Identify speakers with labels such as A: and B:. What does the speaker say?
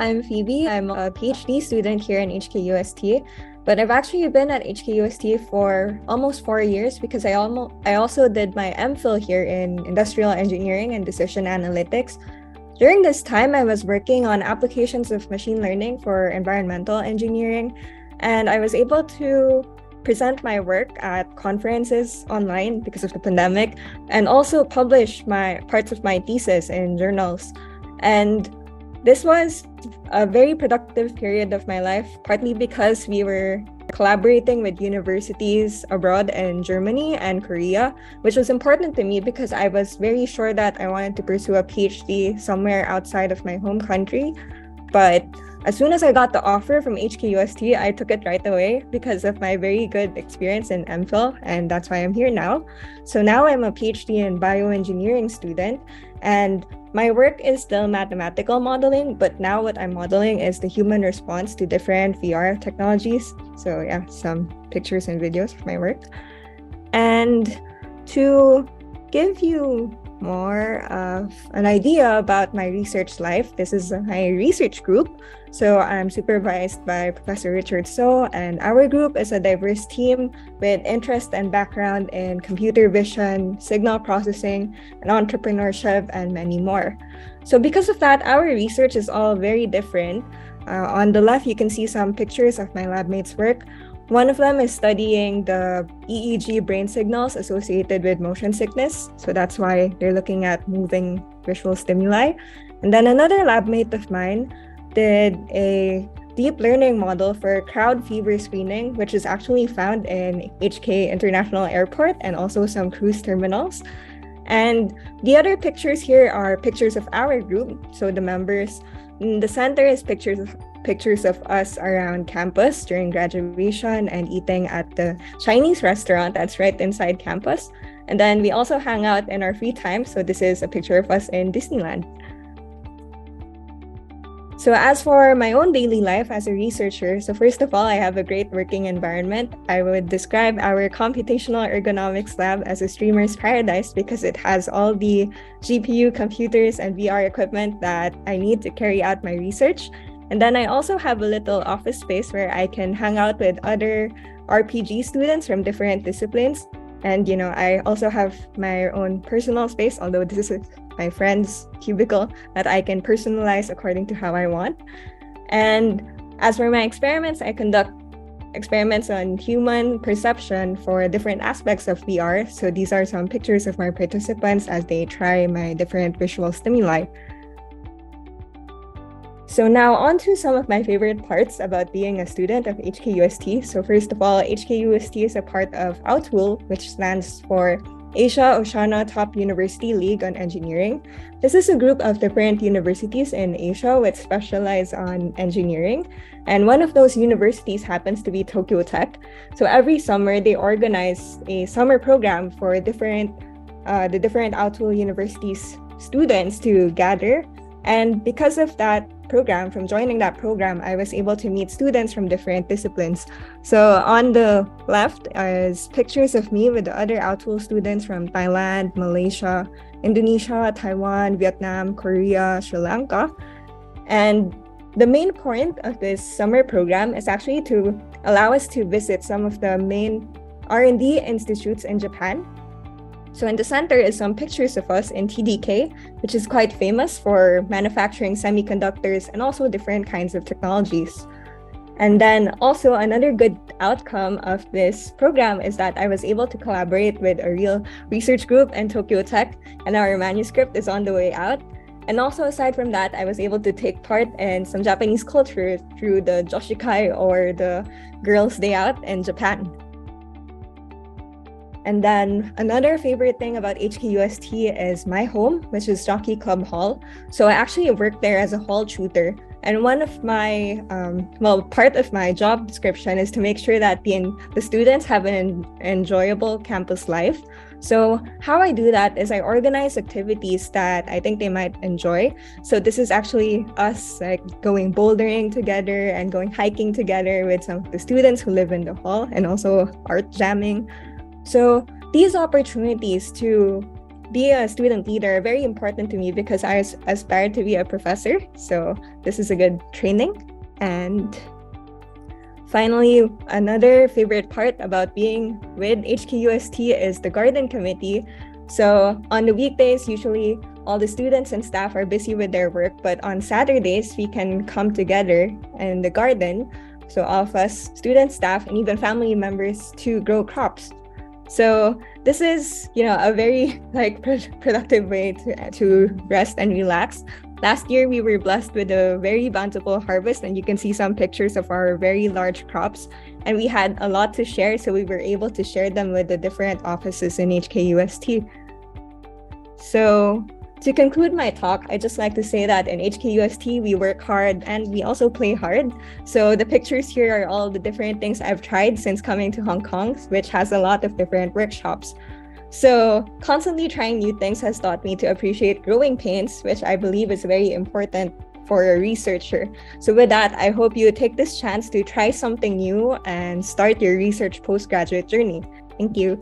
A: I'm Phoebe. I'm a PhD student here in HKUST, but I've actually been at HKUST for almost 4 years because I also did my MPhil here in Industrial Engineering and Decision Analytics. During this time, I was working on applications of machine learning for environmental engineering, and I was able to present my work at conferences online because of the pandemic, and also publish my parts of my thesis in journals. And this was a very productive period of my life, partly because we were collaborating with universities abroad in Germany and Korea, which was important to me because I was very sure that I wanted to pursue a PhD somewhere outside of my home country. But as soon as I got the offer from HKUST, I took it right away because of my very good experience in MPhil, and that's why I'm here now. So now I'm a PhD in bioengineering student, and my work is still mathematical modeling, but now what I'm modeling is the human response to different VR technologies. So yeah, some pictures and videos of my work. And to give you more of an idea about my research life, this is my research group. So I'm supervised by Professor Richard So, and our group is a diverse team with interest and background in computer vision, signal processing, and entrepreneurship, and many more. So because of that, our research is all very different. On the left, you can see some pictures of my lab mates' work. One of them is studying the EEG brain signals associated with motion sickness. So that's why they're looking at moving visual stimuli. And then another lab mate of mine did a deep learning model for crowd fever screening, which is actually found in HK International Airport and also some cruise terminals. And the other pictures here are pictures of our group, so the members. In the center is pictures of us around campus during graduation and eating at the Chinese restaurant that's right inside campus. And then we also hang out in our free time. So this is a picture of us in Disneyland. So as for my own daily life as a researcher, so first of all, I have a great working environment. I would describe our computational ergonomics lab as a streamer's paradise because it has all the GPU computers and VR equipment that I need to carry out my research. And then I also have a little office space where I can hang out with other RPG students from different disciplines. And, I also have my own personal space, although this is my friend's cubicle that I can personalize according to how I want. And as for my experiments, I conduct experiments on human perception for different aspects of VR. So these are some pictures of my participants as they try my different visual stimuli. So now on to some of my favorite parts about being a student of HKUST. So first of all, HKUST is a part of OUTWOOL, which stands for Asia Oceania Top University League on Engineering. This is a group of different universities in Asia which specialize on engineering. And one of those universities happens to be Tokyo Tech. So every summer, they organize a summer program for the different OUTWOOL universities students to gather. And because of that program, from joining that program, I was able to meet students from different disciplines. So on the left is pictures of me with the other OUTWOOL students from Thailand, Malaysia, Indonesia, Taiwan, Vietnam, Korea, Sri Lanka. And the main point of this summer program is actually to allow us to visit some of the main R&D institutes in Japan. So in the center is some pictures of us in TDK, which is quite famous for manufacturing semiconductors and also different kinds of technologies. And then also another good outcome of this program is that I was able to collaborate with a real research group in Tokyo Tech, and our manuscript is on the way out. And also aside from that, I was able to take part in some Japanese culture through the Joshikai, or the Girls' Day Out in Japan. And then another favorite thing about HKUST is my home, which is Jockey Club Hall. So I actually work there as a hall tutor. And one of my, part of my job description is to make sure that the students have an enjoyable campus life. So how I do that is I organize activities that I think they might enjoy. So this is actually us going bouldering together and going hiking together with some of the students who live in the hall, and also art jamming. So these opportunities to being a student leader are very important to me because I aspire to be a professor. So this is a good training. And finally, another favorite part about being with HKUST is the garden committee. So on the weekdays, usually all the students and staff are busy with their work, but on Saturdays, we can come together in the garden. So all of us, students, staff, and even family members to grow crops. So this is, a very productive way to rest and relax. Last year, we were blessed with a very bountiful harvest, and you can see some pictures of our very large crops. And we had a lot to share, so we were able to share them with the different offices in HKUST. So to conclude my talk, I'd just like to say that in HKUST, we work hard and we also play hard. So the pictures here are all the different things I've tried since coming to Hong Kong, which has a lot of different workshops. So constantly trying new things has taught me to appreciate growing pains, which I believe is very important for a researcher. So with that, I hope you take this chance to try something new and start your research postgraduate journey. Thank you.